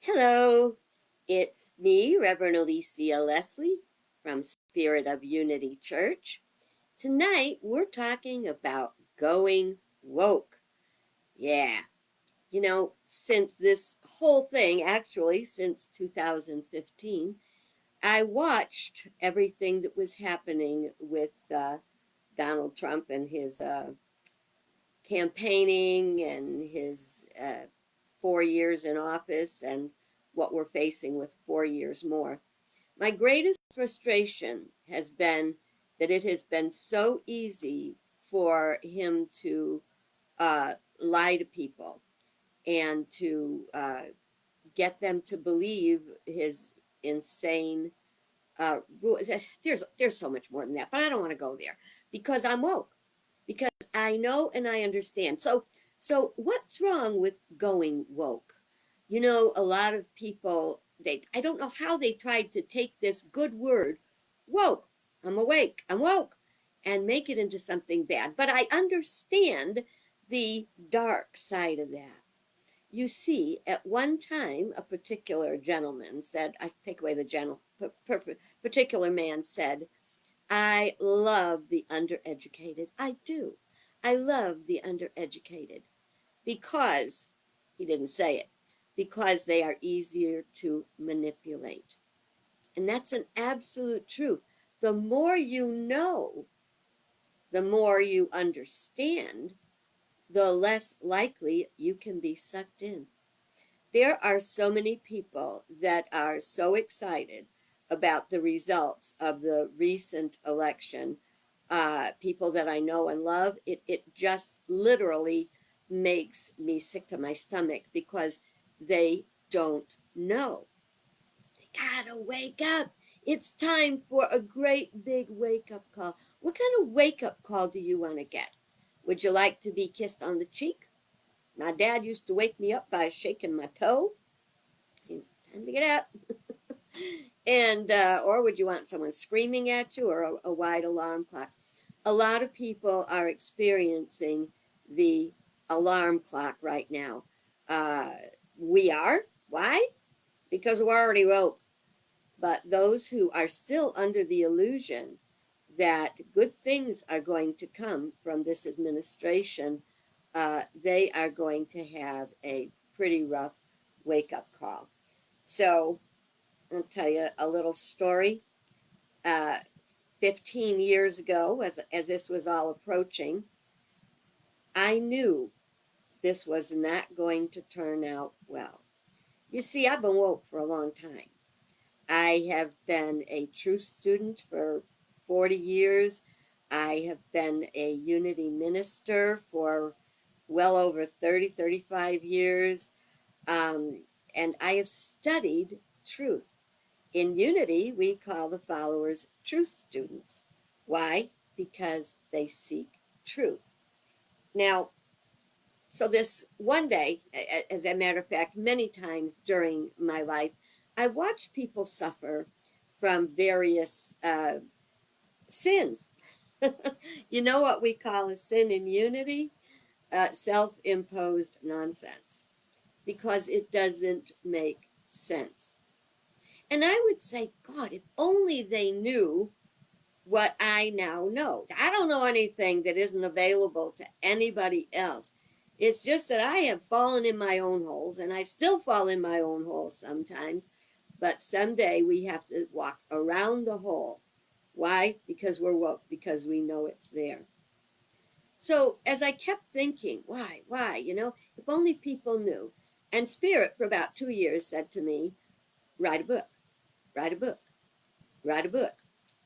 Hello, it's me, Reverend Alicia Leslie from Spirit of Unity Church. Tonight we're talking about going woke. Yeah, since this whole thing, actually, since 2015, I watched everything that was happening with Donald Trump and his campaigning and his 4 years in office and what we're facing with 4 years more. My greatest frustration has been that it has been so easy for him to lie to people and to get them to believe his insane rules. There's so much more than that, but I don't want to go there because I'm woke, because I know and I understand. So what's wrong with going woke? A lot of people, I don't know how they tried to take this good word, woke, I'm awake, I'm woke, and make it into something bad. But I understand the dark side of that. You see, at one time, a particular gentleman said, I take away the particular man said, I love the undereducated. I do. I love the undereducated because, he didn't say it, because they are easier to manipulate. And that's an absolute truth. The more you know, the more you understand, the less likely you can be sucked in. There are so many people that are so excited about the results of the recent election. People that I know and love, it just literally makes me sick to my stomach because they don't know. They gotta wake up. It's time for a great big wake up call. What kind of wake up call do you want to get? Would you like to be kissed on the cheek? My dad used to wake me up by shaking my toe. Time to get up. And or would you want someone screaming at you, or a white alarm clock? A lot of people are experiencing the alarm clock right now. Uh, we are. Why? Because we're already woke. But those who are still under the illusion that good things are going to come from this administration, they are going to have a pretty rough wake up call. So I'll tell you a little story. Uh, 15 years ago, as this was all approaching, I knew this was not going to turn out well. You see, I've been woke for a long time. I have been a truth student for 40 years. I have been a unity minister for well over 30, 35 years. Um, and I have studied truth. In unity, we call the followers truth students. Why? Because they seek truth. Now, so this one day, as a matter of fact, many times during my life, I watched people suffer from various sins. You know what we call a sin in unity? Self-imposed nonsense, because it doesn't make sense. And I would say, God, if only they knew what I now know. I don't know anything that isn't available to anybody else. It's just that I have fallen in my own holes, and I still fall in my own holes sometimes. But someday we have to walk around the hole. Why? Because we're woke, because we know it's there. So as I kept thinking, why, if only people knew. And Spirit, for about 2 years, said to me, write a book, write a book, write a book.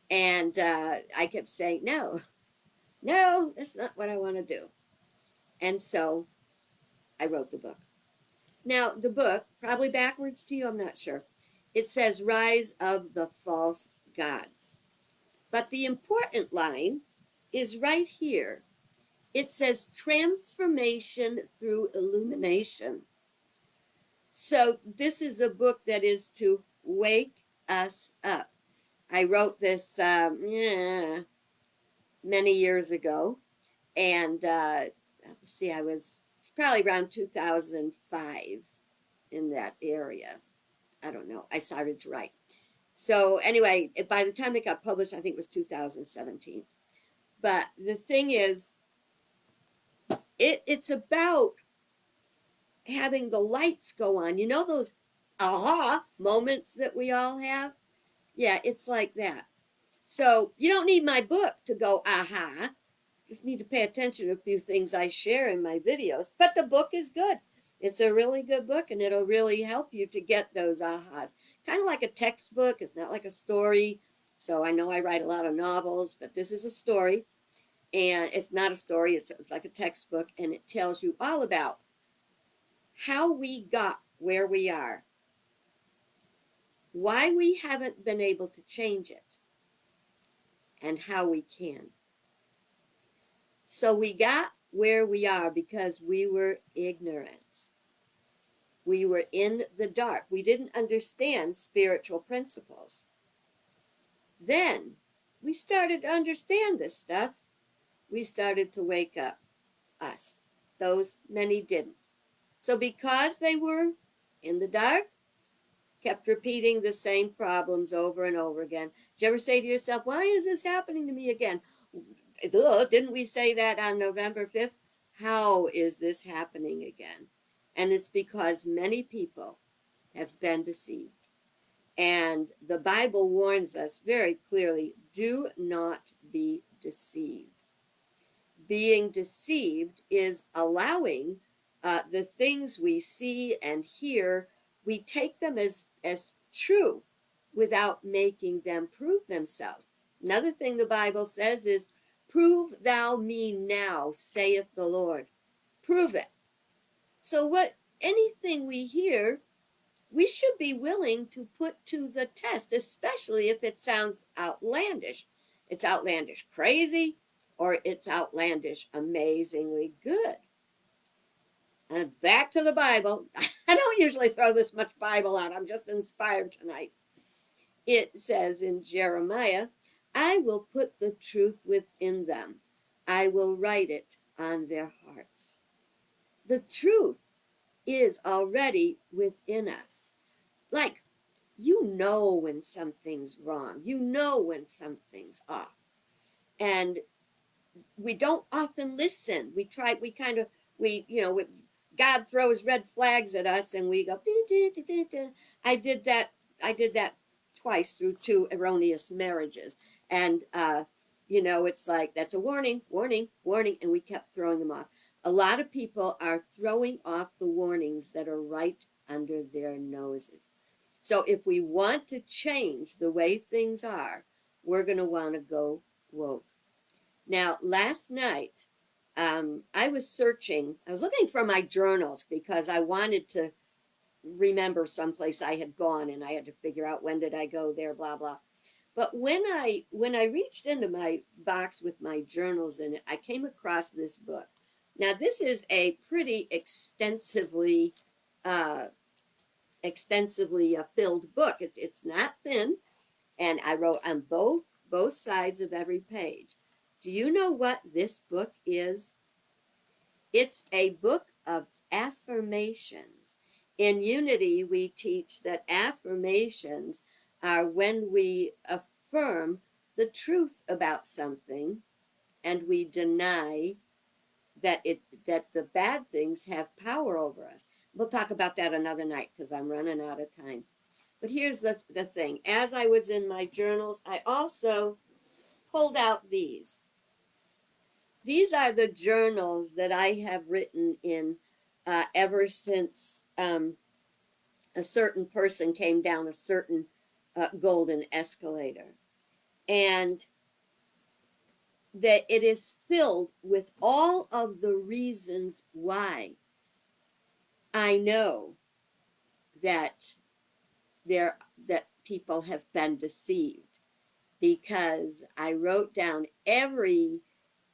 And I kept saying, no, that's not what I want to do. And so I wrote the book. Now, the book, probably backwards to you, I'm not sure. It says Rise of the False Gods. But the important line is right here. It says transformation through illumination. So this is a book that is to wake us up. I wrote this many years ago. And let's see, I was probably around 2005 in that area. I don't know. I started to write. So anyway, by the time it got published, I think it was 2017. But the thing is, it's about having the lights go on. You know those aha moments that we all have? Yeah, it's like that. So you don't need my book to go aha. Just need to pay attention to a few things I share in my videos. But the book is good. It's a really good book, and it'll really help you to get those ahas. Kind of like a textbook. It's not like a story. So I know I write a lot of novels, but this is a story. And it's not a story. It's like a textbook, and it tells you all about how we got where we are, why we haven't been able to change it, and how we can. So we got where we are because we were ignorant. We were in the dark. We didn't understand spiritual principles. Then we started to understand this stuff. We started to wake up, us. Those many didn't. So because they were in the dark, kept repeating the same problems over and over again. Did you ever say to yourself, why is this happening to me again? Didn't we say that on November 5th? How is this happening again? And it's because many people have been deceived. And the Bible warns us very clearly, do not be deceived. Being deceived is allowing the things we see and hear, we take them as true without making them prove themselves. Another thing the Bible says is, prove thou me now, saith the Lord. Prove it. So anything we hear, we should be willing to put to the test, especially if it sounds outlandish. It's outlandish crazy, or it's outlandish amazingly good. And back to the Bible. I don't usually throw this much Bible out. I'm just inspired tonight. It says in Jeremiah, I will put the truth within them. I will write it on their hearts. The truth is already within us. Like, you know when something's wrong. You know when something's off. And we don't often listen. God throws red flags at us and we go, dee, dee, dee, dee. I did that twice through 2 erroneous marriages. And, it's like, that's a warning, warning, warning. And we kept throwing them off. A lot of people are throwing off the warnings that are right under their noses. So if we want to change the way things are, we're going to want to go woke. Now, last night, I was looking for my journals because I wanted to remember someplace I had gone, and I had to figure out when did I go there, blah, blah. But when I reached into my box with my journals in it, I came across this book. Now, this is a pretty extensively filled book. It's not thin, and I wrote on both sides of every page. Do you know what this book is? It's a book of affirmations. In Unity, we teach that affirmations are when we affirm the truth about something and we deny that the bad things have power over us. We'll talk about that another night because I'm running out of time. But here's the thing. As I was in my journals, I also pulled out these. These are the journals that I have written in ever since a certain person came down a certain golden escalator. And that it is filled with all of the reasons why I know that that people have been deceived, because I wrote down every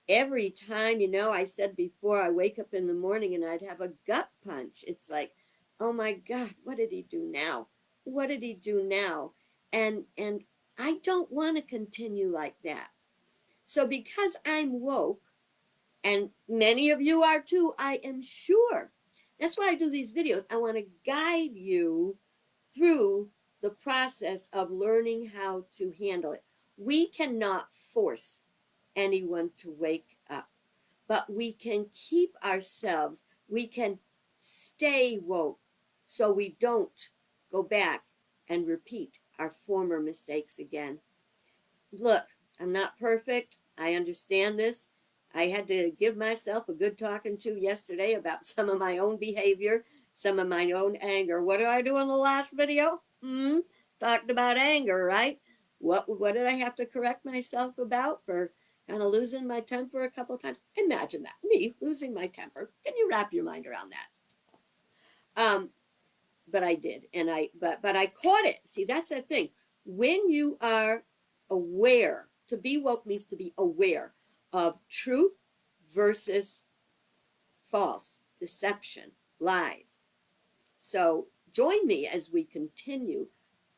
time. I said before, I wake up in the morning and I'd have a gut punch. It's like, oh my God, what did he do now? What did he do now? And I don't want to continue like that. So because I'm woke, and many of you are too, I am sure. That's why I do these videos. I want to guide you through the process of learning how to handle it. We cannot force anyone to wake up, but we can keep ourselves, we can stay woke so we don't go back and repeat our former mistakes again. Look, I'm not perfect. I understand this. I had to give myself a good talking to yesterday about some of my own behavior, some of my own anger. What did I do in the last video? Talked about anger, right? What did I have to correct myself about for kind of losing my temper a couple of times? Imagine that, me losing my temper. Can you wrap your mind around that? But I did, and but I caught it. See, that's the thing. When you are aware, to be woke means to be aware of truth versus false, deception, lies. So join me as we continue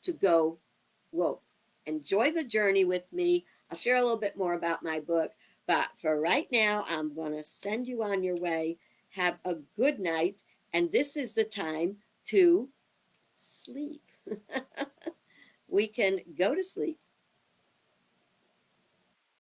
to go woke. Enjoy the journey with me. I'll share a little bit more about my book, but for right now, I'm going to send you on your way. Have a good night, and this is the time to sleep. We can go to sleep.